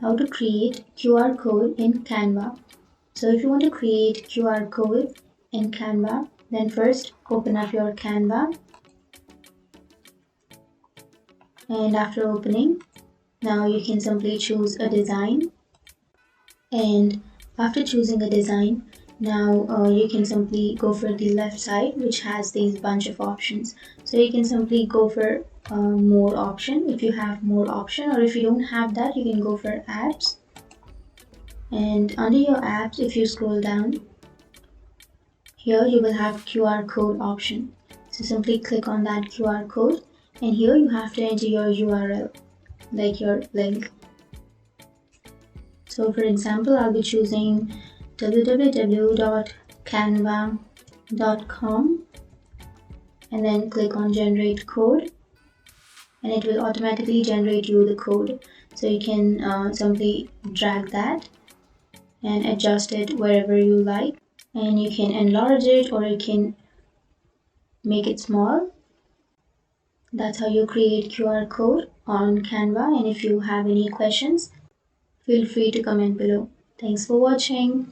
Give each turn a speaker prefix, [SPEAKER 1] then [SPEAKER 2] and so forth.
[SPEAKER 1] how to create QR code in Canva. So if you want to create QR code in Canva, then first open up your Canva, and after opening, now you can simply choose a design, and after choosing a design, now you can simply go for the left side, which has these bunch of options. So you can simply go for more option if you have more option, or if you don't have that, you can go for apps. And under your apps, if you scroll down, here you will have QR code option. So simply click on that QR code, and here you have to enter your URL, like your link. So for example, I'll be choosing www.canva.com and then click on generate code, and it will automatically generate you the code. So you can simply drag that and adjust it wherever you like, and you can enlarge it or you can make it small. That's how you create QR code on Canva. And if you have any questions, feel free to comment below. Thanks for watching.